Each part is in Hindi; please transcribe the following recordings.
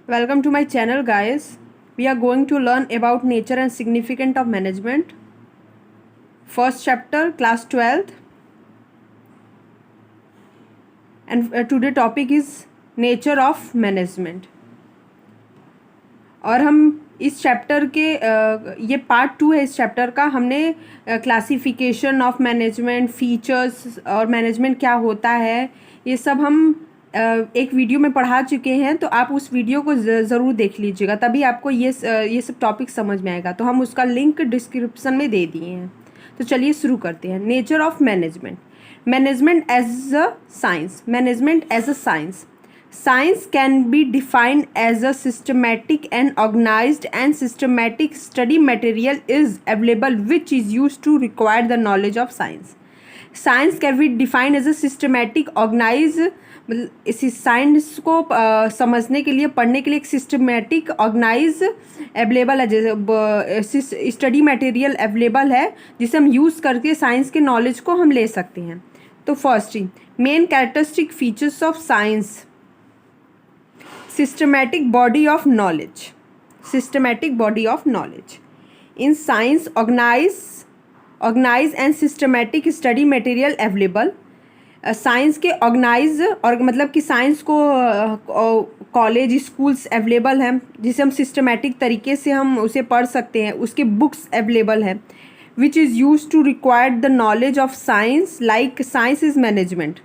Welcome to my channel, guys. We are going to learn about nature and significance of management. First chapter, class 12th. And today topic is nature of management. और हम इस चैप्टर के ये पार्ट 2 है इस चैप्टर का. हमने क्लासिफिकेशन ऑफ मैनेजमेंट, फीचर्स और मैनेजमेंट क्या होता है, ये सब हम एक वीडियो में पढ़ा चुके हैं. तो आप उस वीडियो को ज़रूर देख लीजिएगा, तभी आपको ये सब टॉपिक समझ में आएगा. तो हम उसका लिंक डिस्क्रिप्शन में दे दिए हैं. तो चलिए शुरू करते हैं. Nature of management. Management as a science. Management as a science. Science can be defined as a systematic and organized and systematic study material is available which is used to require the knowledge of science. Science can be defined as a systematic, organized. इसी साइंस को समझने के लिए, पढ़ने के लिए एक सिस्टमेटिक, ऑर्गेनाइज अवेलेबल है, जैसे स्टडी मटेरियल अवेलेबल है जिसे हम यूज़ करके साइंस के नॉलेज को हम ले सकते हैं. तो first main characteristic features of science. Systematic body of knowledge. Systematic body of knowledge. In science, organize and systematic study material available. Science के ऑर्गेनाइज और मतलब कि साइंस को कॉलेज, स्कूल्स अवेलेबल हैं जिसे हम सिस्टमेटिक तरीके से हम उसे पढ़ सकते हैं. उसके बुक्स अवेलेबल हैं which is use to require the knowledge of science, like science is management.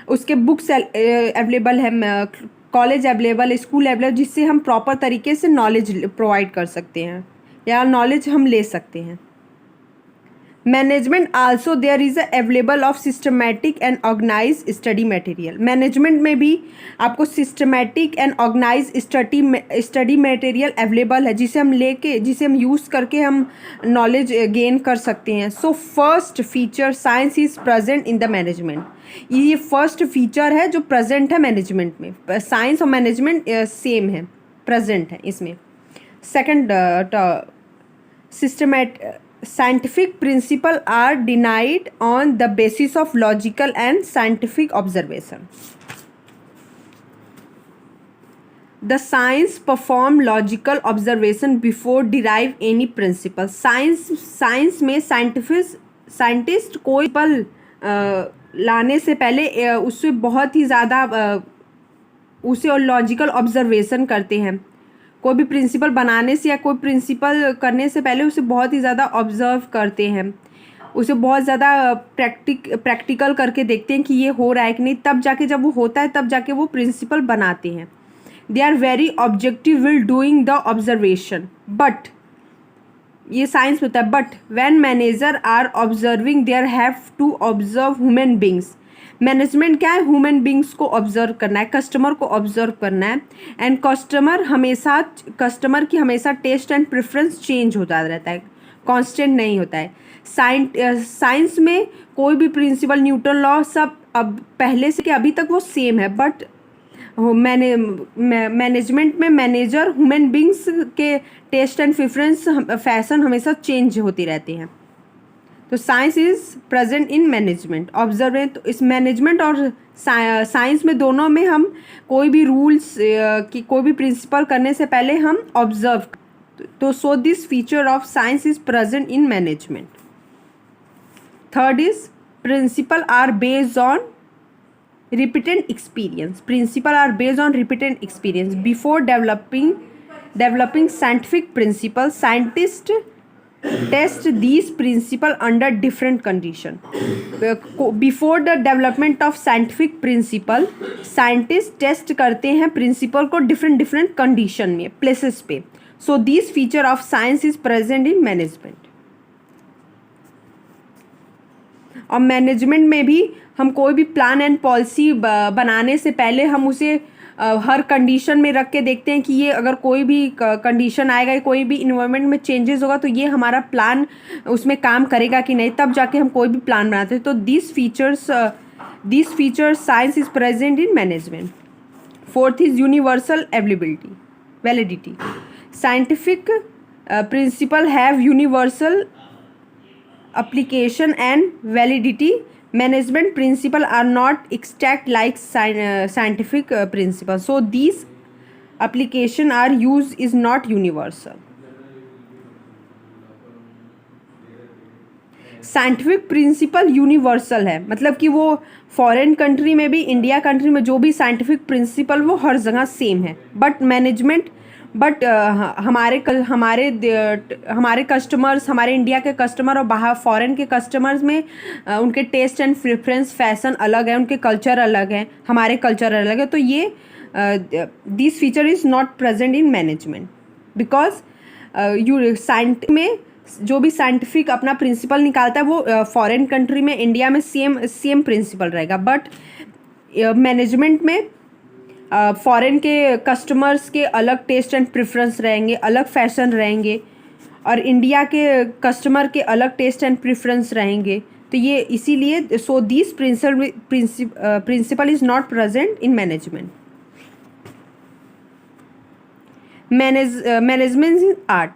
उसके बुक्स अवेलेबल हैं, कॉलेज अवेलेबल, स्कूल अवेलेबल, जिससे हम प्रॉपर तरीके से नॉलेज प्रोवाइड कर सकते हैं या नॉलेज हम ले सकते हैं. Management also there is available of systematic and organise study material. Management में भी आपको systematic and organise study material available है जिसे हम यूज़ करके हम नॉलेज गेन कर सकते हैं. So first feature, science is present in the management. ये फर्स्ट फीचर है जो प्रेजेंट है मैनेजमेंट में. साइंस और मैनेजमेंट सेम है, प्रेजेंट है इसमें. Second, scientific principles are denied on the basis of logical and scientific observation. The science perform logical observation before derive any principle. Science में साइंटिस्ट कोई पल लाने से पहले उससे बहुत ही ज़्यादा उसे लॉजिकल ऑब्जर्वेशन करते हैं. कोई भी प्रिंसिपल बनाने से या कोई प्रिंसिपल करने से पहले उसे बहुत ही ज़्यादा ऑब्जर्व करते हैं, उसे बहुत ज़्यादा प्रैक्टिकल करके देखते हैं कि ये हो रहा है कि नहीं. तब जाके जब वो होता है तब जाके वो प्रिंसिपल बनाते हैं. They are very objective will doing the observation. But ये साइंस होता है. But when manager are observing there have to observe human beings. Management क्या है? ह्यूमन बींग्स को ऑब्जर्व करना है, कस्टमर को ऑब्जर्व करना है. एंड कस्टमर की हमेशा टेस्ट एंड प्रेफरेंस चेंज होता रहता है, कांस्टेंट नहीं होता है. साइंस में कोई भी प्रिंसिपल, न्यूटन लॉ, सब अब पहले से कि अभी तक वो सेम है. बट मैनेजमेंट में मैनेजर, ह्यूमन बींग्स के टेस्ट एंड प्रेफरेंस, फैशन हमेशा चेंज होती रहती हैं. तो science is present in management. Observe, तो इस मैनेजमेंट और साइंस में दोनों में हम कोई भी रूल्स की कोई भी प्रिंसिपल करने से पहले हम ऑब्जर्व. तो so this feature of science is present in management. Third is principle are based on repeated experience. Principles are based on repeated experience. Before developing scientific principles, scientists test these principles under different condition. Before the development of scientific principle, scientists test करते हैं principle को different condition में, places पे. So this feature of science is present in management. और मैनेजमेंट में भी हम कोई भी प्लान एंड पॉलिसी बनाने से पहले हम उसे हर कंडीशन में रख के देखते हैं कि ये अगर कोई भी कंडीशन आएगा, कोई भी इन्वायरमेंट में चेंजेस होगा तो ये हमारा प्लान उसमें काम करेगा कि नहीं. तब जाके हम कोई भी प्लान बनाते हैं. तो this features science is present in management. Fourth is universal availability, validity. Scientific principle have universal application and validity. Management principles are not exact like scientific principles. So these application are used is not universal. Scientific principle universal है, मतलब कि वो फॉरेन कंट्री में भी, इंडिया कंट्री में जो भी साइंटिफिक प्रिंसिपल वो हर जगह सेम है. बट मैनेजमेंट, बट हमारे कस्टमर्स, हमारे इंडिया के कस्टमर और बाहर फॉरेन के कस्टमर्स में उनके टेस्ट एंड प्रेफरेंस, फैशन अलग है, उनके कल्चर अलग है, हमारे कल्चर अलग है. तो ये this feature is not present in management because में जो भी साइंटिफिक अपना प्रिंसिपल निकालता है वो फॉरेन कंट्री में, इंडिया में सेम प्रिंसिपल रहेगा. बट मैनेजमेंट में फॉरेन के कस्टमर्स के अलग टेस्ट एंड प्रेफरेंस रहेंगे, अलग फैशन रहेंगे, और इंडिया के कस्टमर के अलग टेस्ट एंड प्रेफरेंस रहेंगे. तो ये इसीलिए so this principle is not present in management. Management in art.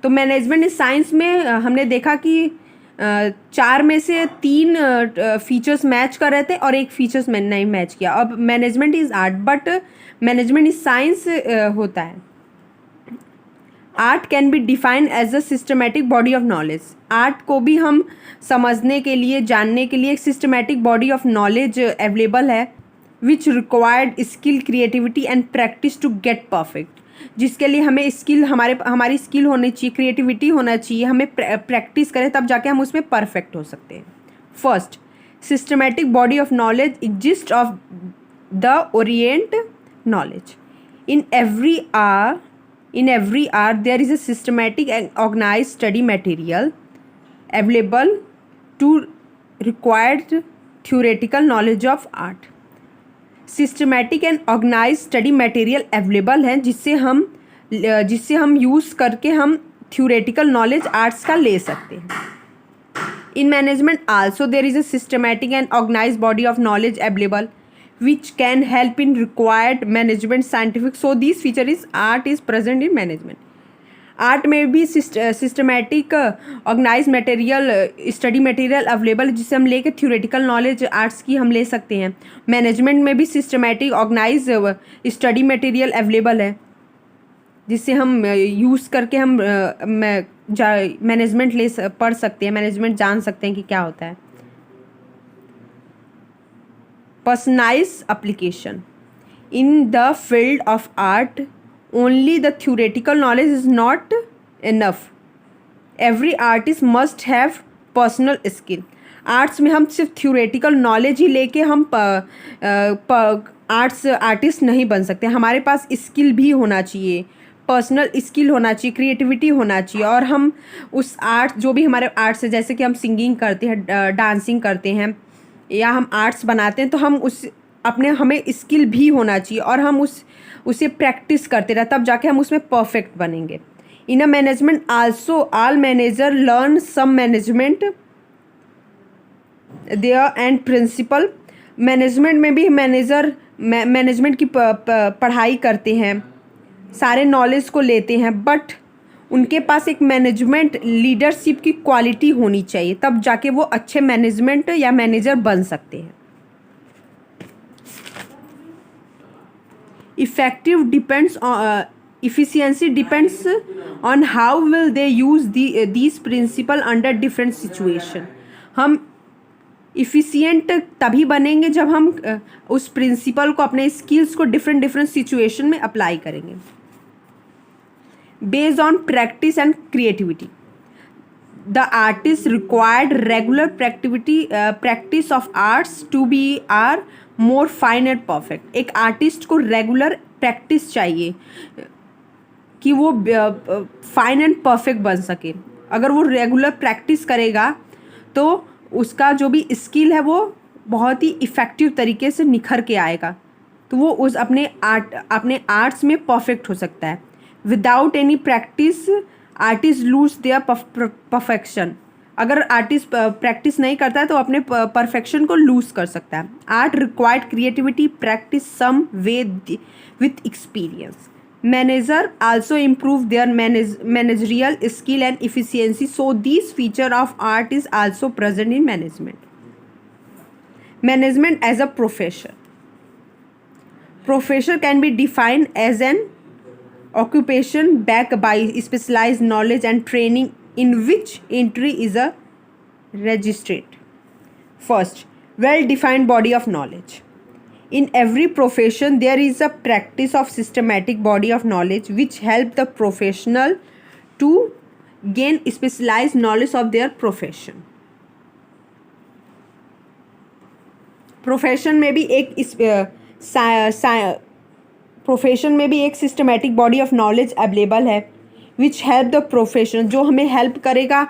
तो मैनेजमेंट इस साइंस में हमने देखा कि 4 में से 3 फीचर्स मैच कर रहे थे और एक फीचर्स मैंने नहीं मैच किया. अब management is art, but management is science होता है. Art can be defined as a systematic body of knowledge. Art को भी हम समझने के लिए, जानने के लिए एक systematic body of knowledge available है, which required skill, creativity and practice to get perfect. जिसके लिए हमें स्किल, हमारी स्किल होनी चाहिए, क्रिएटिविटी होना चाहिए, हमें प्रैक्टिस करें तब जाके हम उसमें परफेक्ट हो सकते हैं. First, systematic body of knowledge exist of the orient knowledge. In every are there is a systematic and organise study material available to required theoretical knowledge of art. Systematic and organise study material available हैं जिससे हम यूज़ करके हम थ्योरेटिकल नॉलेज आर्ट्स का ले सकते हैं. In management also there is a systematic and organise body of knowledge available which can help in required management scientific. So this feature is art is present in management. Art में भी systematic organise material, study material available जिससे हम लेके थ्योरेटिकल नॉलेज आर्ट्स की हम ले सकते हैं. मैनेजमेंट में भी systematic organise study material available है जिससे हम यूज़ करके हम मैनेजमेंट पढ़ सकते हैं, मैनेजमेंट जान सकते हैं कि क्या होता है. Personalise application. In the field of art only the theoretical knowledge is not enough. Every artist must have personal skill. Arts में हम सिर्फ थ्योरेटिकल नॉलेज ही लेके हम आर्टिस्ट नहीं बन सकते. हमारे पास स्किल भी होना चाहिए, पर्सनल स्किल होना चाहिए, क्रिएटिविटी होना चाहिए, और हम उस आर्ट, जो भी हमारे आर्ट्स है, जैसे कि हम सिंगिंग करते हैं, डांसिंग करते हैं, या हम आर्ट्स बनाते हैं, तो हम हमें स्किल भी होना चाहिए और हम उसे प्रैक्टिस करते रहे, तब जाके हम उसमें परफेक्ट बनेंगे. In a management also all manager learn some management their and principle. Management में भी मैनेजर मैनेजमेंट की पढ़ाई करते हैं, सारे नॉलेज को लेते हैं, बट उनके पास एक मैनेजमेंट लीडरशिप की क्वालिटी होनी चाहिए, तब जाके वो अच्छे मैनेजमेंट या मैनेजर बन सकते हैं. Efficiency depends on how will they use these principle under different situation. हम इफ़िशियंट तभी बनेंगे जब हम उस प्रिंसिपल को, अपने स्किल्स को डिफरेंट सिचुएशन में अप्लाई करेंगे. Based on practice and creativity, the artist required regular practice of arts to be are more fine and perfect. एक आर्टिस्ट को रेगुलर प्रैक्टिस चाहिए कि वो फाइन एंड परफेक्ट बन सके. अगर वो रेगुलर प्रैक्टिस करेगा तो उसका जो भी स्किल है वो बहुत ही इफ़ेक्टिव तरीके से निखर के आएगा, तो वो अपने आर्ट्स में परफेक्ट हो सकता है. Without any practice artist lose their perfection. अगर आर्टिस्ट प्रैक्टिस नहीं करता है तो अपने परफेक्शन को लूज कर सकता है. Art required creativity, practice some way with experience. Manager also improve their managerial skill and efficiency. So this feature of art is also present in management. Management as a profession. Profession can be defined as an occupation backed by specialized knowledge and training in which entry is a registrate. First, well-defined body of knowledge. In every profession, there is a practice of systematic body of knowledge which help the professional to gain specialized knowledge of their profession. Profession में भी एक प्रोफेशन में भी एक systematic body of knowledge available है विच हेल्प द प्रोफेशन, जो हमें हेल्प करेगा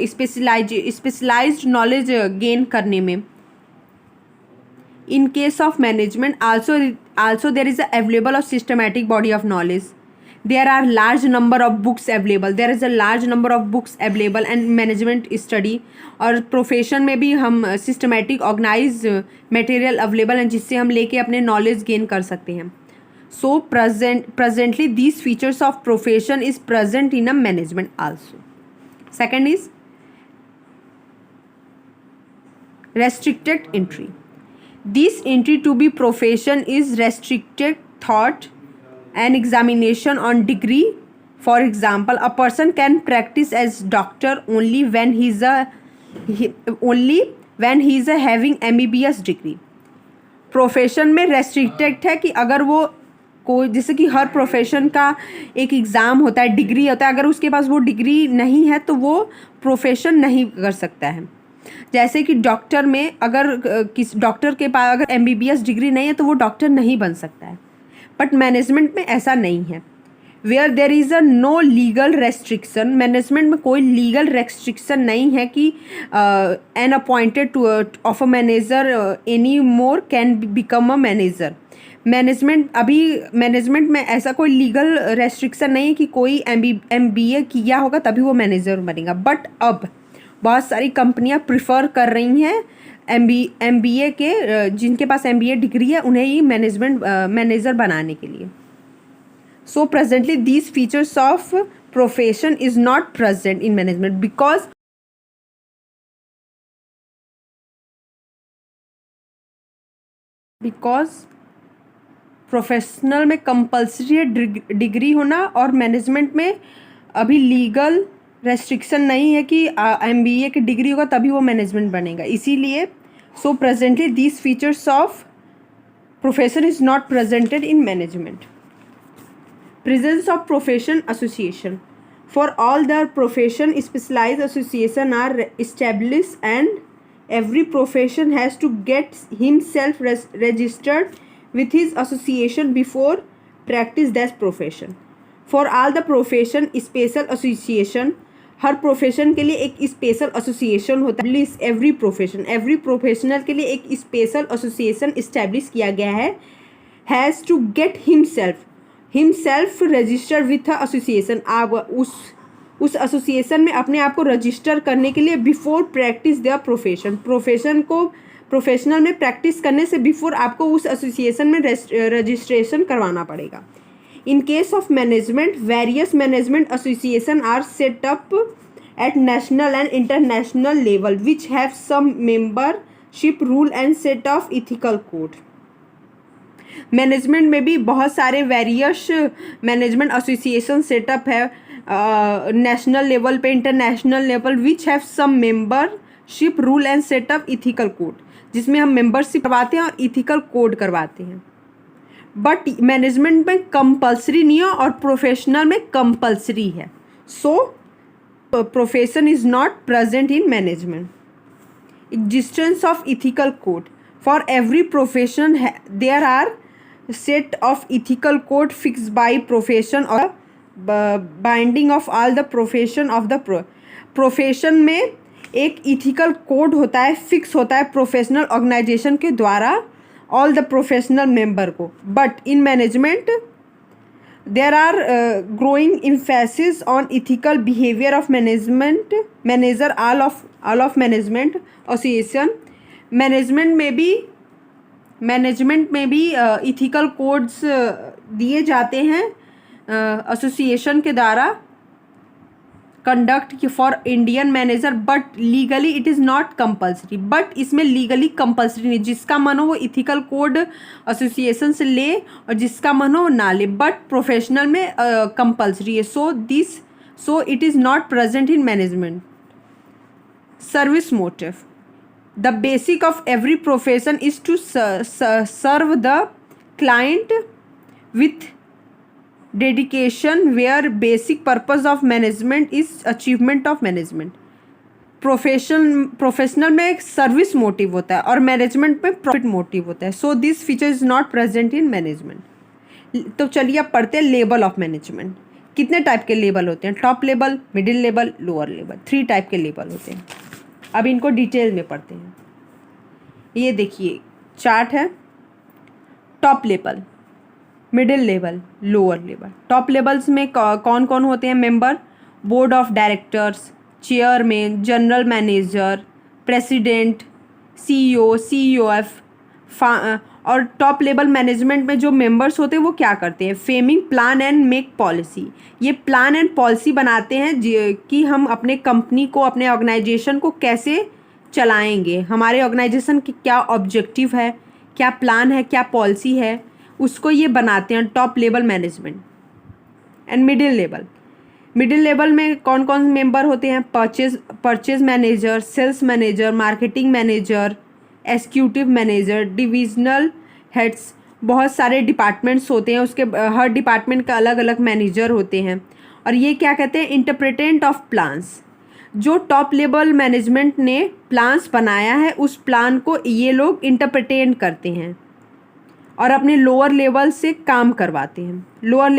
स्पेशलाइज्ड नॉलेज गेन करने में. In case of management also there is available of systematic body of knowledge. there are large number of books available, there is a large number of books available and management study. और प्रोफेशन में भी हम सिस्टमेटिक ऑर्गेनाइज मटेरियल अवेलेबल हैं जिससे हम लेके अपने नॉलेज गेन कर सकते हैं. सो presently these features of profession is present in a management also. Second is restricted entry. This entry to be profession is restricted thought an examination on degree. For example, a person can practice as doctor only when he is having MBBS degree. Profession में रेस्ट्रिक्टेड है कि अगर वो कोई, जैसे कि हर प्रोफेशन का एक एग्ज़ाम होता है, डिग्री होता है, अगर उसके पास वो डिग्री नहीं है तो वो प्रोफेशन नहीं कर सकता है. जैसे कि डॉक्टर में अगर किस डॉक्टर के पास अगर MBBS डिग्री नहीं है तो वो डॉक्टर नहीं बन सकता है. बट मैनेजमेंट में ऐसा नहीं है. Where there is a no legal restriction, management में कोई लीगल रेस्ट्रिक्शन नहीं है कि an appointed to of a manager any more can become a manager. Management में ऐसा कोई लीगल रेस्ट्रिक्शन नहीं है कि कोई MBA किया होगा तभी वो मैनेजर बनेगा. बट अब बहुत सारी कंपनियां प्रिफर कर रही हैं MBA के, जिनके पास MBA डिग्री है उन्हें ही मैनेजर बनाने के लिए. So presently these features of profession is not present in management because professional में कंपल्सरी डिग्री होना और मैनेजमेंट में अभी लीगल रेस्ट्रिक्शन नहीं है कि MBA की डिग्री होगा तभी वो मैनेजमेंट बनेगा. इसीलिए so presently these features of profession is not presented in management. Presence of profession association. For all the profession specialized association are establish and every profession has to get himself registered with his association before practice that profession. For all the profession special association, her profession के लिए एक स्पेशल एसोसिएशन होता है. एवरी प्रोफेशनल के लिए एक स्पेशल एसोसिएशन इस्टेब्लिश किया गया है. Has to get himself registered with association. आप उस एसोसिएशन में अपने आप को रजिस्टर करने के लिए बिफोर प्रैक्टिस द प्रोफेशन को प्रोफेशनल में प्रैक्टिस करने से बिफोर आपको उस एसोसिएशन में रजिस्ट्रेशन करवाना पड़ेगा. In case of management, various management association are set up at national and international level which have some membership rule and set of ethical code. Management में भी बहुत सारे वेरियस मैनेजमेंट एसोसिएशन सेटअप है नेशनल लेवल पे, international level, which have some membership rule and set up ethical code, जिसमें हम मेंबरशिप करवाते हैं और इथिकल कोड करवाते हैं. बट मैनेजमेंट में कंपलसरी नहीं है और प्रोफेशनल में कंपलसरी है. So profession is not present in management. Existence of ethical code. For every profession there are set of ethical code fix by profession और binding of all the profession of the profession में एक इथिकल कोड होता है, फिक्स होता है प्रोफेशनल ऑर्गेनाइजेशन के द्वारा ऑल द प्रोफेशनल मेंबर को. But in management there are growing emphasis on ethical behaviour of manager all of management association. Management में भी इथिकल कोड्स दिए जाते हैं एसोसिएशन के द्वारा. Conduct for Indian manager, but legally it is not compulsory. But इसमें लीगली कंपल्सरी नहीं, जिसका मन हो वो इथिकल कोड एसोसिएशन से ले और जिसका मन हो ना ले, बट प्रोफेशनल में कंपल्सरी है। So it is not present in management. Service motive, the basic of every profession is to serve the client with dedication, where basic purpose of management is achievement of management. Professional में एक सर्विस मोटिव होता है और मैनेजमेंट में प्रॉफिट मोटिव होता है। सो this feature is not present in management. तो चलिए अब पढ़ते हैं लेवल ऑफ मैनेजमेंट। कितने टाइप के लेवल होते हैं? Top level, middle level, lower level, 3 type के लेवल होते हैं। अब इनको डिटेल में पढ़ते हैं। ये देखिए चार्ट है। Top level, middle level, lower level. Top levels में कौन कौन होते हैं member? Board of directors, chairman, general manager, president, CEO, CEOF. और टॉप लेवल मैनेजमेंट में जो मेंबर्स होते हैं वो क्या करते हैं? फेमिंग, प्लान एंड मेक पॉलिसी। ये प्लान एंड पॉलिसी बनाते हैं कि हम अपने कंपनी को, अपने ऑर्गेनाइजेशन को कैसे चलाएंगे, हमारे ऑर्गेनाइजेशन की क्या ऑब्जेक्टिव है, क्या प्लान है, क्या पॉलिसी है, उसको ये बनाते हैं top level management. And middle level में कौन कौन मेंबर होते हैं? Purchase manager, sales manager, marketing manager, executive manager, divisional heads. बहुत सारे डिपार्टमेंट्स होते हैं, उसके हर डिपार्टमेंट का अलग अलग मैनेजर होते हैं। और ये क्या कहते हैं? इंटरप्रेटेंट ऑफ प्लान्स। जो टॉप लेवल मैनेजमेंट ने प्लान्स बनाया है उस प्लान को ये लोग इंटरप्रेटेंट करते हैं और अपने लोअर लेवल से काम करवाते हैं। लोअर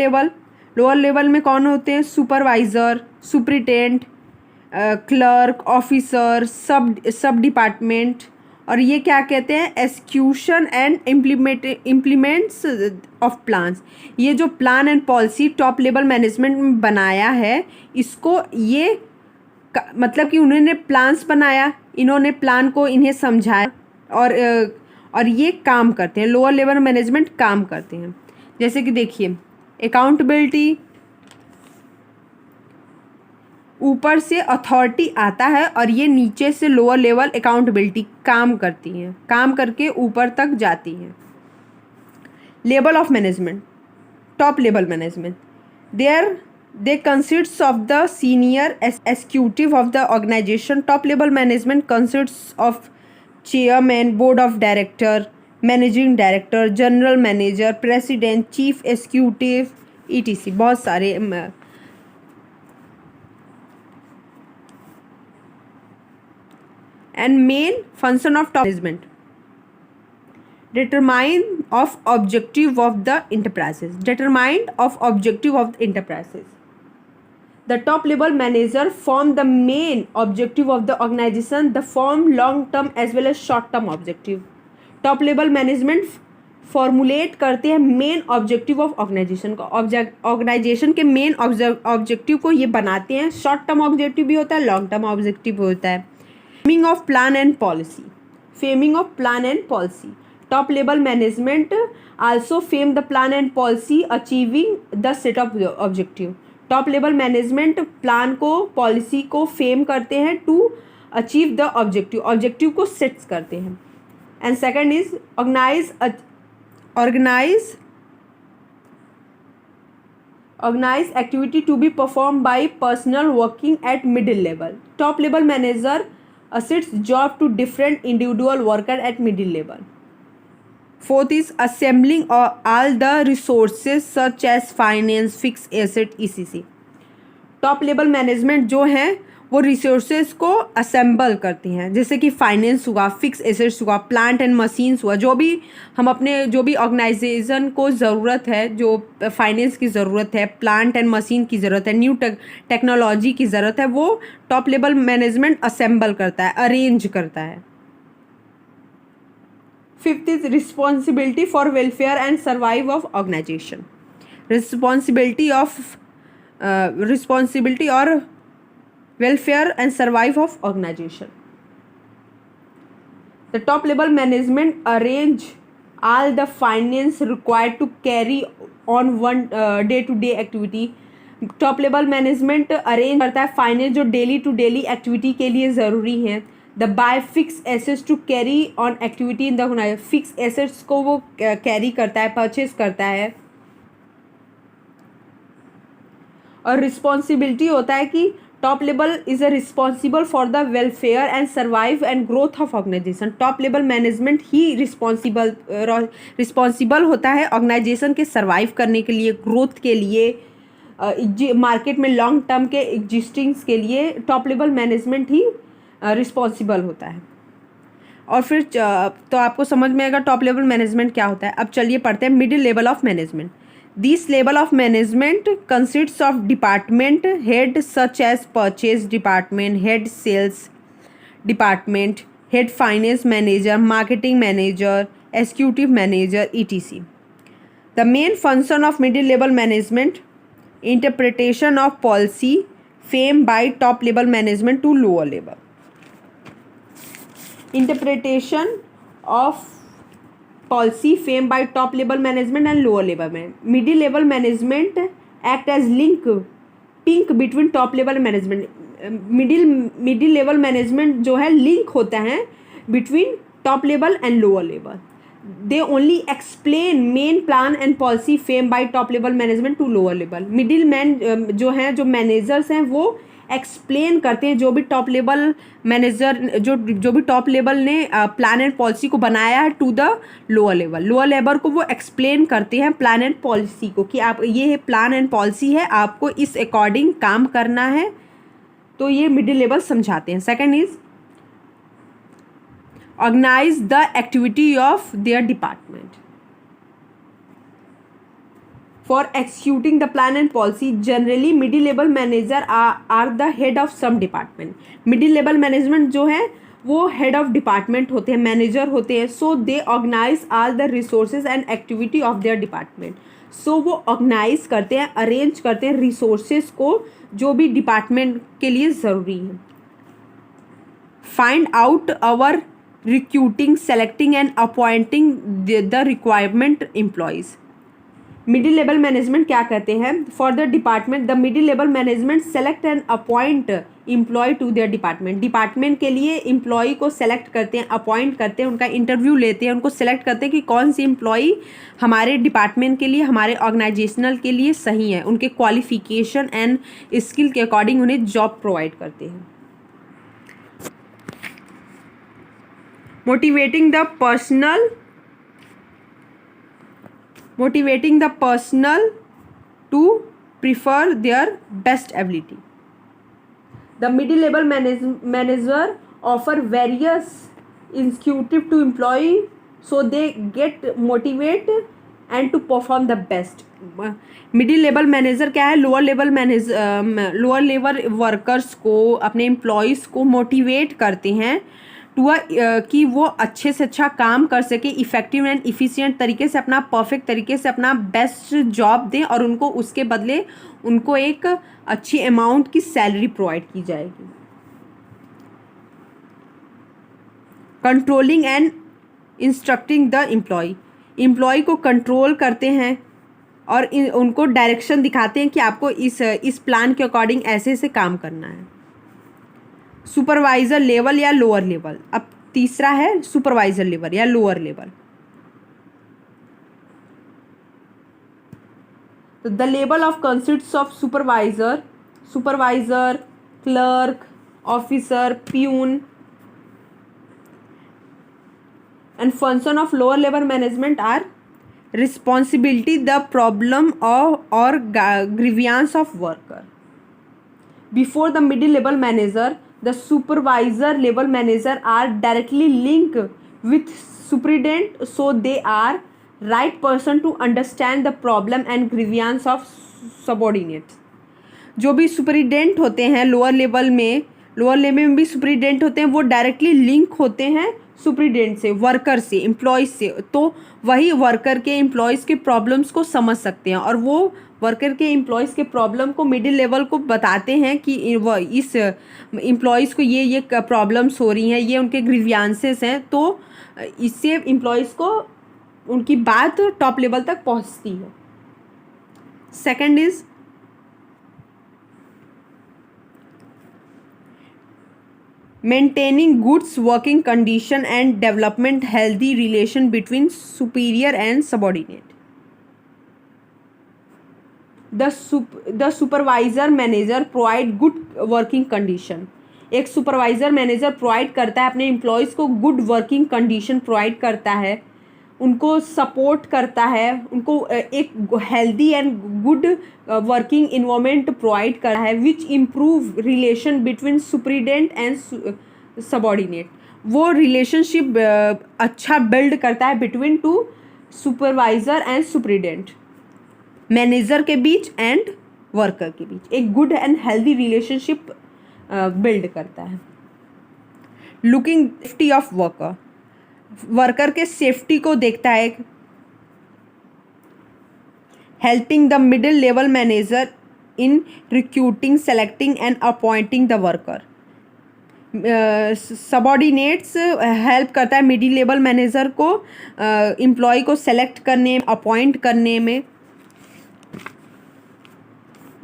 लेवल में कौन होते हैं? सुपरवाइज़र, सुपरिटेंडेंट, क्लर्क, ऑफिसर, सब डिपार्टमेंट। और ये क्या कहते हैं? Execution and implements of plans. ये जो plan and policy top level management में बनाया है, इसको ये मतलब कि उन्होंने प्लान्स बनाया, इन्होंने प्लान को इन्हें समझाया और ये काम करते हैं। लोअर लेवल मैनेजमेंट काम करते हैं। जैसे कि देखिए अकाउंटेबिलिटी, ऊपर से अथॉरिटी आता है और ये नीचे से लोअर लेवल अकाउंटेबिलिटी काम करती हैं, काम करके ऊपर तक जाती हैं। Level of management, top level management, they consists of the senior executive of the organization. Top level management consists of chairman, board of director, managing director, general manager, president, chief executive, etc. बहुत सारे and main function of top management, determine of objective of the enterprises. The top level manager form the main objective of the organization. The form long term as well as short term objective. Top level management formulate करते हैं मेन ऑब्जेक्टिव ऑफ ऑर्गेनाइजेशन को। ऑर्गेनाइजेशन के मेन ऑब्जेक्टिव को ये बनाते हैं। शॉर्ट टर्म ऑब्जेक्टिव भी होता है, लॉन्ग टर्म ऑब्जेक्टिव भी होता है। Framing of plan and policy, top level management also frame the plan and policy achieving the set of objective. Top level management plan को, पॉलिसी को फेम करते हैं टू अचीव द ऑब्जेक्टिव को सेट करते हैं। And second is organize activity to be performed by personnel working at middle level. Top level manager assigns job to different individual worker at middle level. Fourth is assembling all the resources such as finance, fixed asset, etc. Top level management जो है वो रिसोर्सेज को असेंबल करती हैं, जैसे कि फाइनेंस हुआ, फिक्स एसेट्स हुआ, प्लांट एंड मशीन्स हुआ। जो भी ऑर्गेनाइजेशन को ज़रूरत है, जो फाइनेंस की ज़रूरत है, प्लांट एंड मशीन की ज़रूरत है, न्यू टेक्नोलॉजी की ज़रूरत है, वो टॉप लेवल मैनेजमेंट असेंबल करता है, अरेंज करता है। Fifth is responsibility for welfare and survive of organisation. Responsibility और welfare and survive of organization. The top level management arrange all the finance required to carry on one day to day activity. Top level management arrange करता है फाइनेंस जो डेली टू डेली एक्टिविटी के लिए ज़रूरी है। The buy fix assets to carry on activity in the fix assets को वो कैरी करता है, परचेज करता है। और रिस्पॉन्सिबिलिटी होता है कि top level is a responsible for the welfare and survive and growth of organisation. Top level management ही रिस्पॉन्सिबल होता है ऑर्गेनाइजेशन के सर्वाइव करने के लिए, ग्रोथ के लिए, मार्केट में लॉन्ग टर्म के एग्जिस्टिंग्स के लिए टॉप लेवल मैनेजमेंट ही रिस्पॉन्सिबल होता है। और फिर तो आपको समझ में आएगा टॉप लेवल मैनेजमेंट क्या होता है। अब चलिए पढ़ते हैं middle level of management. This level of management consists of department head such as purchase department head, sales department head, finance manager, marketing manager, executive manager, etc. The main function of middle level management interpretation of policy fame by top level management to lower level. Interpretation of policy fame by top level management and lower level में middle level management act as link between top level management. Middle level management जो है लिंक होता है between top level and lower level. They only explain main plan and policy fame by top level management to lower level. Middle man जो हैं, जो मैनेजर्स हैं, वो एक्सप्लेन करते हैं जो भी टॉप लेवल मैनेजर जो भी टॉप लेवल ने प्लान एंड पॉलिसी को बनाया है to the lower level. Lower level को वो एक्सप्लेन करते हैं प्लान एंड पॉलिसी को कि आप ये प्लान एंड पॉलिसी है, आपको इस अकॉर्डिंग काम करना है, तो ये मिडिल लेवल समझाते हैं। Second is organise the activity of their department. For executing the plan and policy, generally middle level manager are the head of some department. Middle level management जो है वो head of department होते हैं, manager होते हैं। So they organize all the resources and activity of their department. So वो organize करते हैं, arrange करते हैं resources को जो भी department के लिए ज़रूरी है। Find out our recruiting, selecting and appointing the requirement employees. Middle level management क्या कहते हैं? For the department the middle level management select and appoint employ to their department. Department के लिए एम्प्लॉय को सेलेक्ट करते हैं, अपॉइंट करते हैं, उनका इंटरव्यू लेते हैं, उनको सेलेक्ट करते हैं कि कौन सी एम्प्लॉय हमारे डिपार्टमेंट के लिए, हमारे ऑर्गेनाइजेशनल के लिए सही है, उनके क्वालिफिकेशन एंड स्किल के अकॉर्डिंग उन्हें जॉब प्रोवाइड करते हैं। Motivating the personnel to prefer their best ability. The middle level manager offer various incentive to employee so they get motivated and to perform the best. Middle level manager क्या है? लोअर लेवल वर्कर्स को, अपने एम्प्लॉयज़ को मोटिवेट करते हैं कि वो अच्छे से अच्छा काम कर सके, इफ़ेक्टिव एंड इफ़िशिएंट तरीके से, अपना परफेक्ट तरीके से अपना बेस्ट जॉब दें, और उनको उसके बदले उनको एक अच्छी अमाउंट की सैलरी प्रोवाइड की जाएगी। Controlling and instructing the employ को कंट्रोल करते हैं और उनको डायरेक्शन दिखाते हैं कि आपको इस प्लान के अकॉर्डिंग ऐसे से काम करना है। सुपरवाइजर लेवल या लोअर लेवल। अब तीसरा है सुपरवाइजर लेवल या लोअर लेवल। तो the level of consists of supervisor, clerk, officer, peon and function of lower level management are responsibility, the problem or grievance of worker. Before the middle level manager, the supervisor level manager are directly linked with superintendent, so they are right person to understand the problem and grievance of subordinates. जो भी सुपरिटेंडेंट होते हैं लोअर लेवल में भी सुपरिटेंडेंट होते हैं, वो डायरेक्टली लिंक होते हैं सुपरिटेंडेंट से, वर्कर से, एम्प्लॉयज़ से। तो वही वर्कर के एम्प्लॉयज़ के प्रॉब्लम्स को समझ सकते हैं और वो वर्कर के एम्प्लॉयज़ के प्रॉब्लम को मिडिल लेवल को बताते हैं कि इस एम्प्लॉयज़ को ये प्रॉब्लम्स हो रही हैं, ये उनके ग्रीवियांसेस हैं। तो इससे एम्प्लॉयज़ को उनकी बात टॉप लेवल तक पहुंचती है। Second is maintaining goods working condition and development healthy relation between superior and subordinate. The supervisor manager provide good working condition. एक सुपरवाइजर मैनेजर प्रोवाइड करता है अपने एम्प्लॉयज़ को गुड वर्किंग कंडीशन प्रोवाइड करता है, उनको सपोर्ट करता है, उनको एक healthy and good working environment provide करता है which improve relation between superintendent and subordinate. वो रिलेशनशिप अच्छा बिल्ड करता है between two supervisor and superintendent, manager के बीच एंड वर्कर के बीच एक good and healthy relationship build करता है. Looking safety of worker, worker के सेफ्टी को देखता है. Helping the middle level manager in recruiting, selecting and appointing the worker. Subordinates help करता है मिडिल लेवल मैनेजर को एम्प्लॉय को सेलेक्ट करने, अपॉइंट करने में.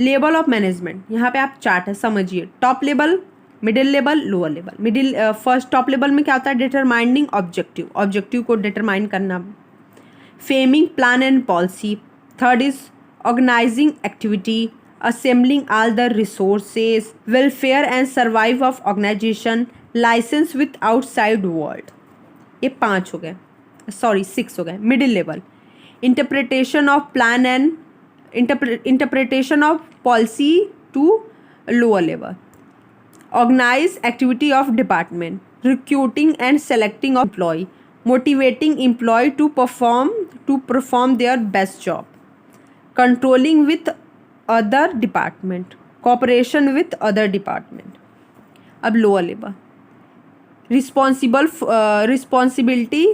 लेवल ऑफ मैनेजमेंट, यहाँ पे आप चार्ट है समझिए. Top level, middle level, lower level. Middle first top level में क्या होता है? डिटरमाइनिंग ऑब्जेक्टिव, ऑब्जेक्टिव को डिटरमाइन करना. Framing plan and policy. Third is organizing activity, assembling all the resources, welfare and survive of organization, license with outside world. ये 5 हो गए, सॉरी 6 हो गए. Middle level, interpretation of plan and interpretation of policy to lower level. Organize activity of department, recruiting and selecting of employee, motivating employee to perform their best job, controlling with other department, cooperation with other department. अब lower level, responsibility,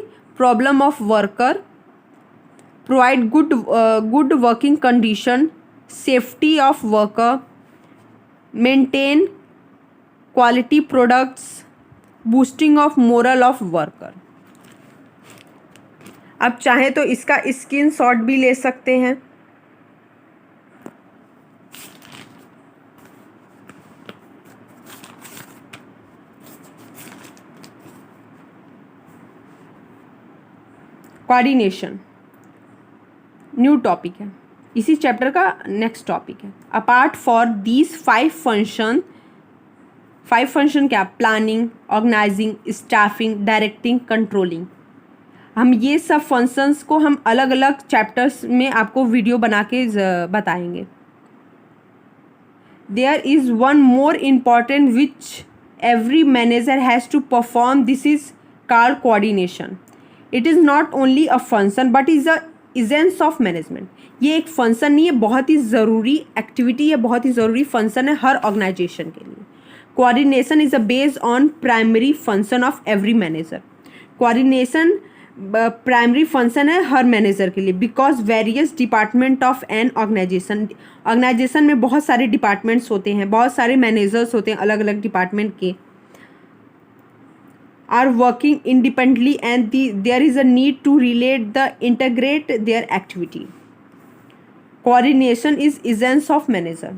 problem of worker, provide good working condition, safety of worker, maintain quality products, boosting of morale of worker. अब चाहे तो इसका स्क्रीनशॉट भी ले सकते हैं. कोऑर्डिनेशन न्यू टॉपिक है, इसी चैप्टर का नेक्स्ट टॉपिक है. अपार्ट फॉर दीज 5 फंक्शन क्या? Planning, organising, staffing, directing, controlling. हम ये सब फंक्शंस को हम अलग अलग चैप्टर्स में आपको वीडियो बना के बताएंगे. There is one more important which every manager has to perform. This is called coordination. It is not only a function but is a essence of management. ये एक फंक्शन नहीं है, बहुत ही ज़रूरी एक्टिविटी है, बहुत ही ज़रूरी फंक्शन है हर ऑर्गेनाइजेशन के लिए. Coordination is a based on primary function of every manager. Coordination primary function है हर मैनेजर के लिए. Because various department of an organisation में बहुत सारे डिपार्टमेंट्स होते हैं, बहुत सारे मैनेजर्स होते हैं अलग अलग डिपार्टमेंट के, are working independently and there is a need to integrate their activity. Coordination is essence of manager.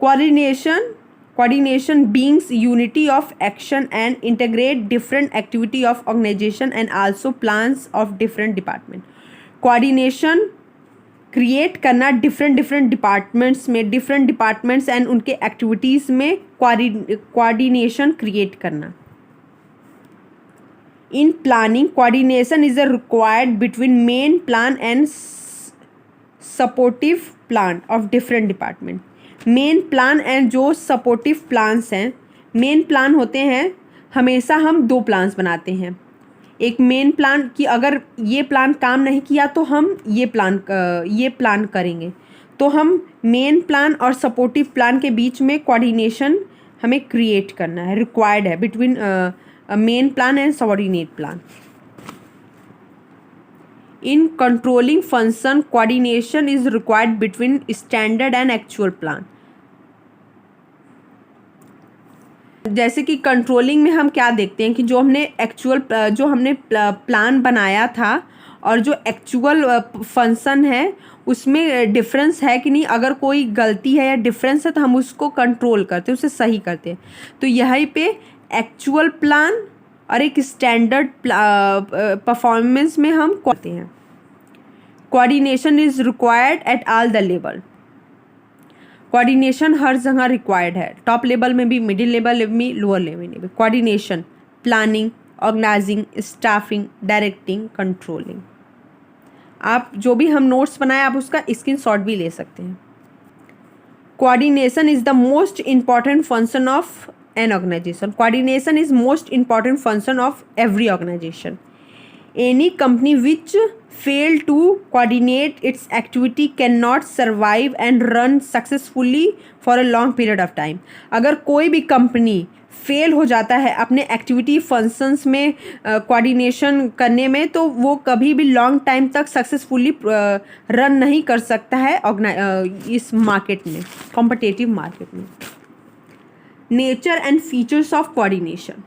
Coordination beings unity of action and integrate different activity of organization and also plans of different department. Coordination create करना डिफरेंट डिपार्टमेंट्स में, डिफरेंट डिपार्टमेंट्स एंड उनके एक्टिविटीज़ में कोऑर्डिनेशन क्रिएट करना. In planning, coordination is required between main plan and supportive plan of different department. Main plan and जो supportive plans हैं, main plan होते हैं, हमेशा हम 2 plans बनाते हैं. एक मेन प्लान कि अगर ये प्लान काम नहीं किया तो हम ये प्लान करेंगे. तो हम मेन प्लान और सपोर्टिव प्लान के बीच में कोऑर्डिनेशन हमें क्रिएट करना है, रिक्वायर्ड है between main plan and subordinate plan. In controlling function, coordination is required between standard and actual plan. जैसे कि कंट्रोलिंग में हम क्या देखते हैं कि जो हमने प्लान बनाया था और जो एक्चुअल फंक्शन है उसमें डिफरेंस है कि नहीं, अगर कोई गलती है या डिफरेंस है तो हम उसको कंट्रोल करते हैं, उसे सही करते हैं। तो यहीं पे एक्चुअल प्लान और एक स्टैंडर्ड परफॉर्मेंस में हम करते हैं। Coordination is required at all the level. Coordination हर जगह रिक्वायर्ड है, टॉप लेवल में भी, मिडिल लेवल में भी, लोअर लेवल में भी। Coordination, planning, organising, staffing, directing, controlling. आप जो भी हम नोट्स बनाए आप उसका स्क्रीनशॉट भी ले सकते हैं। Coordination is the most important function of an organisation. Coordination is most important function of every organisation. Any company which fail to coordinate its activity cannot survive and run successfully for a long period of time. अगर कोई भी कंपनी फेल हो जाता है अपने एक्टिविटी फंक्शंस में कोऑर्डिनेशन करने में, तो वो कभी भी लॉन्ग टाइम तक सक्सेसफुली रन नहीं कर सकता है इस मार्केट में, कॉम्पिटिटिव मार्केट में। Nature and features of coordination.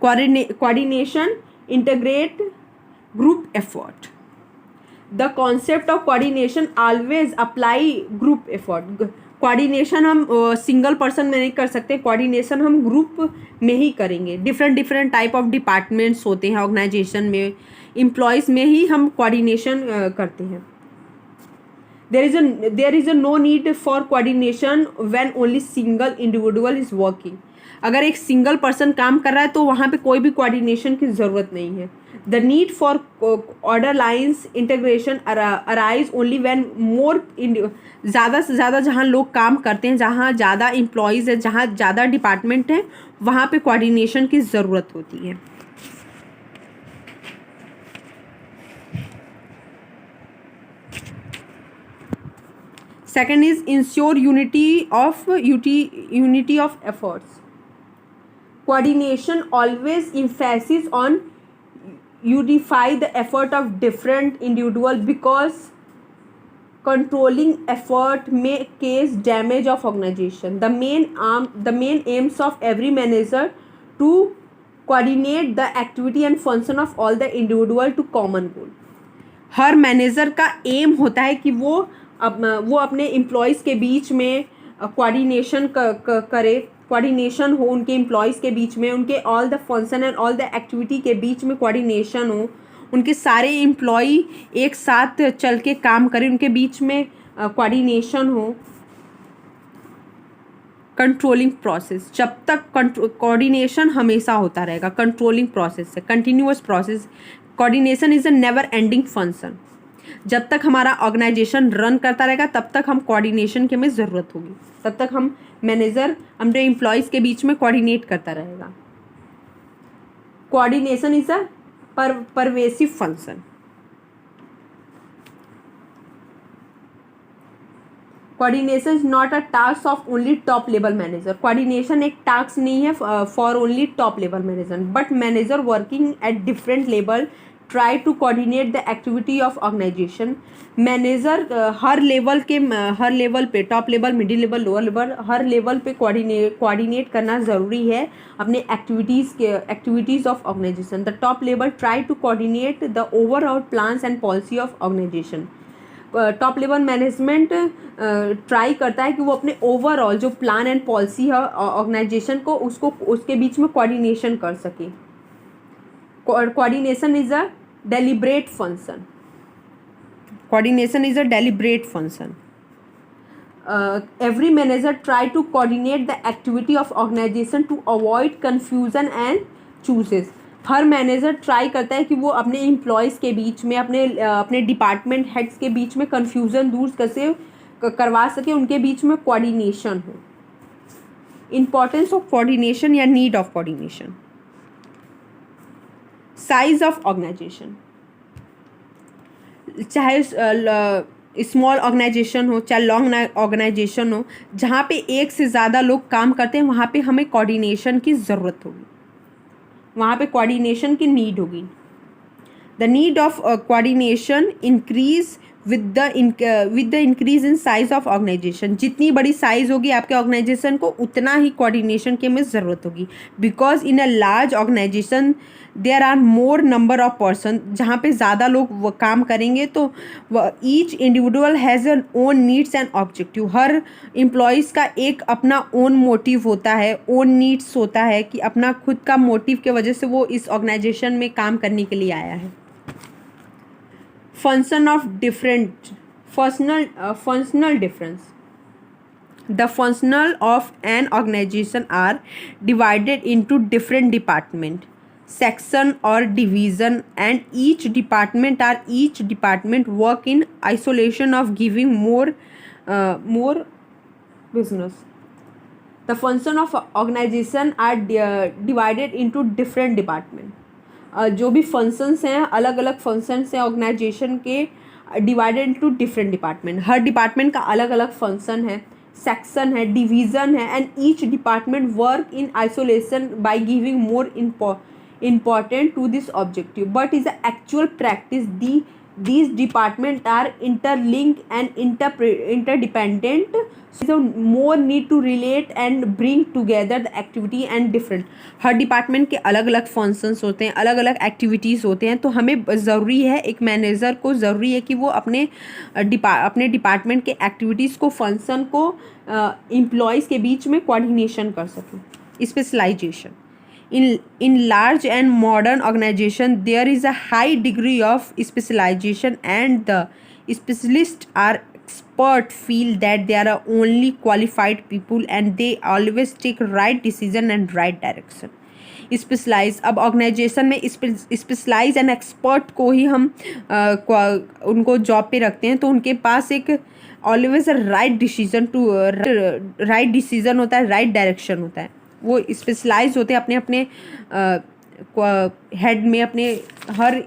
Coordination integrate group effort. The concept of coordination always apply group effort. Coordination हम सिंगल पर्सन में नहीं कर सकते, कोऑर्डिनेशन हम ग्रुप में ही करेंगे। डिफरेंट टाइप ऑफ डिपार्टमेंट्स होते हैं ऑर्गेनाइजेशन में, एम्प्लॉयज़ में ही हम कोऑर्डिनेशन करते हैं। there is a no need for coordination when only single individual is working. अगर एक सिंगल पर्सन काम कर रहा है तो वहाँ पे कोई भी कोऑर्डिनेशन की ज़रूरत नहीं है। The need for order lines integration arise only when मोर, ज़्यादा से ज़्यादा जहाँ लोग काम करते हैं, जहाँ ज़्यादा एम्प्लॉयज़ है, जहाँ ज़्यादा डिपार्टमेंट है, वहाँ पे कोऑर्डिनेशन की ज़रूरत होती है। Second is ensure unity of efforts. Coordination always emphasis on unify the effort of different individual because controlling effort may cause damage of organization. The main aims of every manager to coordinate the activity and function of all the individual to common goal. Her manager का एम होता है कि वो अपने एम्प्लॉयज़ के बीच में कोऑर्डिनेशन करे, कोऑर्डिनेशन हो उनके एम्प्लॉयज़ के बीच में, उनके all the function and all the activity के बीच में कोऑर्डिनेशन हो, उनके सारे एम्प्लॉय एक साथ चल के काम करें, उनके बीच में कोऑर्डिनेशन हो। कंट्रोलिंग प्रोसेस, जब तक कोऑर्डिनेशन हमेशा होता रहेगा, कंट्रोलिंग प्रोसेस है, continuous process. Coordination is a never ending function. जब तक हमारा ऑर्गेनाइजेशन रन करता रहेगा तब तक हम कोऑर्डिनेशन की हमें ज़रूरत होगी, तब तक हम मैनेजर अपने एम्प्लॉयज़ के बीच में कोऑर्डिनेट करता रहेगा। Coordination is a pervasive function. Coordination is not a task of only top level manager. Coordination एक टास्क नहीं है for only top level manager, but manager working at different level try to coordinate the activity of organization. Manager हर लेवल पे, top level, middle level, lower level, हर लेवल पे कोऑर्डिनेट करना ज़रूरी है अपने activities of organization. The top level try to coordinate the overall plans and policy of organisation. Top level management try करता है कि वो अपने ओवरऑल जो प्लान एंड पॉलिसी है ऑर्गेनाइजेशन को, उसके बीच में कोऑर्डिनेशन कर सके। Coordination is a deliberate function. Coordination is a deliberate function. Every manager try to coordinate the activity of organisation to avoid confusion and chooses. हर मैनेजर ट्राई करता है कि वो अपने एम्प्लॉयज़ के बीच में, अपने डिपार्टमेंट हेड्स के बीच में कन्फ्यूज़न दूर कैसे करवा सके, उनके बीच में कोऑर्डिनेशन हो। इम्पॉर्टेंस ऑफ कोऑर्डिनेशन या need of coordination. Size of organisation, चाहे स्मॉल ऑर्गेनाइजेशन हो चाहे लॉन्ग ऑर्गेनाइजेशन हो, जहाँ पे एक से ज़्यादा लोग काम करते हैं वहाँ पे हमें कोऑर्डिनेशन की ज़रूरत होगी, वहाँ पे कोऑर्डिनेशन की नीड होगी। The need of coordination increase with the increase in size of organisation. जितनी बड़ी साइज होगी आपके ऑर्गेनाइजेशन को, उतना ही कोऑर्डिनेशन की हमें ज़रूरत होगी। Because in a large organisation there are more number of person, जहाँ पे ज़्यादा लोग वो काम करेंगे तो each individual has an own needs and objective. हर एम्प्लॉयज़ का एक अपना ओन मोटिव होता है, ओन नीड्स होता है, कि अपना खुद का मोटिव के वजह से वो इस ऑर्गेनाइजेशन में काम करने के लिए आया है। Function of different functional difference. The functional of an organization are divided into different department, section or division, and each department work in isolation of giving more business. The function of organization are divided into different department. जो भी फंक्शंस हैं, अलग अलग फंक्शंस हैं ऑर्गेनाइजेशन के, डिवाइडेड इनटू डिफरेंट डिपार्टमेंट। हर डिपार्टमेंट का अलग अलग फंक्शन है, सेक्शन है, डिवीज़न है, and each department work in isolation by giving more important to this objective, but is the actual practice these departments are interlinked and interdependent, so more need to relate and bring together the activity and different. Her department के अलग अलग फंक्शंस होते हैं, अलग अलग एक्टिविटीज़ होते हैं, तो हमें ज़रूरी है, एक मैनेजर को ज़रूरी है कि वो अपने डिपार्टमेंट के एक्टिविटीज़ को, फंक्शन को एम्प्लॉयज़ के बीच में कोऑर्डिनेशन कर सकें। Specialisation in large and modern organization there is a high degree of specialization, and the specialists are expert feel that they are only qualified people and they always take right decision and right direction. Specialise, अब ऑर्गेनाइजेशन में स्पेशलाइज एंड एक्सपर्ट को ही हम उनको जॉब पे रखते हैं, तो उनके पास एक ऑलवेज राइट डिसीजन होता है, राइट डायरेक्शन होता है। वो स्पेशलाइज होते हैं अपने अपने हेड में, अपने हर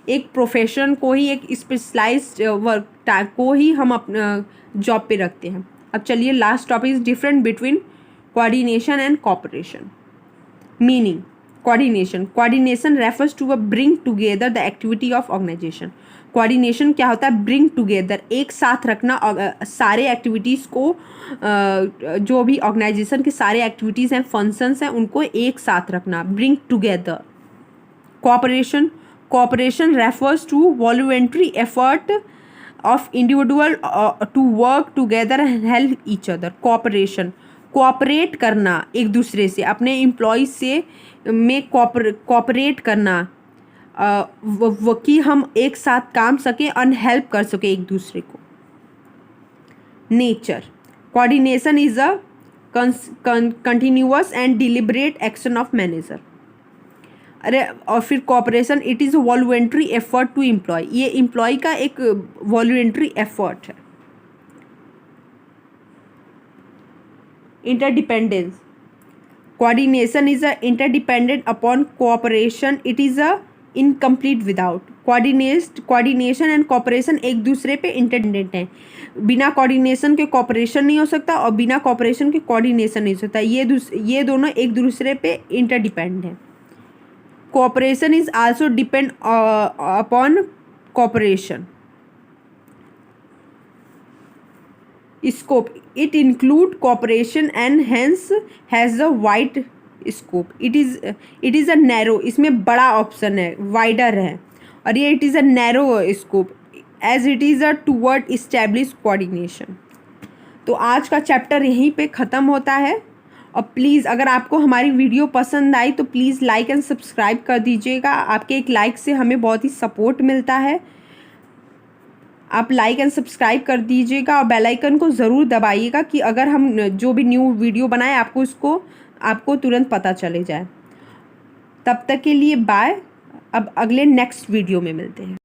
एक प्रोफेशन को ही, एक स्पेशलाइज्ड वर्क को ही हम अपना जॉब पे रखते हैं। अब चलिए last topic is different between coordination and cooperation. Meaning coordination refers to a bring together the activity of organisation. Coordination क्या होता है? ब्रिंग टुगेदर, एक साथ रखना सारे एक्टिविटीज़ को, जो भी ऑर्गेनाइजेशन के सारे एक्टिविटीज़ हैं, फंक्शंस हैं, उनको एक साथ रखना, bring together. Cooperation refers to voluntary effort of individual to work together and help each other. Cooperate करना एक दूसरे से, अपने एम्प्लॉयज़ से में कोऑपरेट करना, कि हम एक साथ काम सकें और हेल्प कर सकें एक दूसरे को। Nature coordination is a continuous and deliberate action of manager. अरे और फिर cooperation it is a voluntary effort to employ, ये एम्प्लॉय का एक वॉलंटरी एफर्ट है। Interdependence coordination is a interdependent upon cooperation, it is a incomplete without. Coordination and cooperation एक दूसरे पे इंटरडिपेंडेंट हैं। बिना कोऑर्डिनेशन के कोऑपरेशन नहीं हो सकता और बिना कोऑपरेशन के कोऑर्डिनेशन नहीं हो सकता। ये दोनों एक दूसरे पे इंटरडिपेंडेंट हैं। Cooperation is also depend upon cooperation. Scope it include cooperation and hence has a wide scope. It is a narrow, इसमें बड़ा ऑप्शन है, वाइडर है, और ये it is a narrow scope as it is a toward establish coordination. तो आज का चैप्टर यहीं पे ख़त्म होता है। और प्लीज़ अगर आपको हमारी वीडियो पसंद आई तो प्लीज़ लाइक एंड सब्सक्राइब कर दीजिएगा। आपके एक लाइक से हमें बहुत ही सपोर्ट मिलता है। आप लाइक एंड सब्सक्राइब कर दीजिएगा और बेल आइकन को ज़रूर दबाइएगा कि अगर हम जो भी न्यू वीडियो बनाए आपको तुरंत पता चले जाए। तब तक के लिए बाय। अब अगले नेक्स्ट वीडियो में मिलते हैं।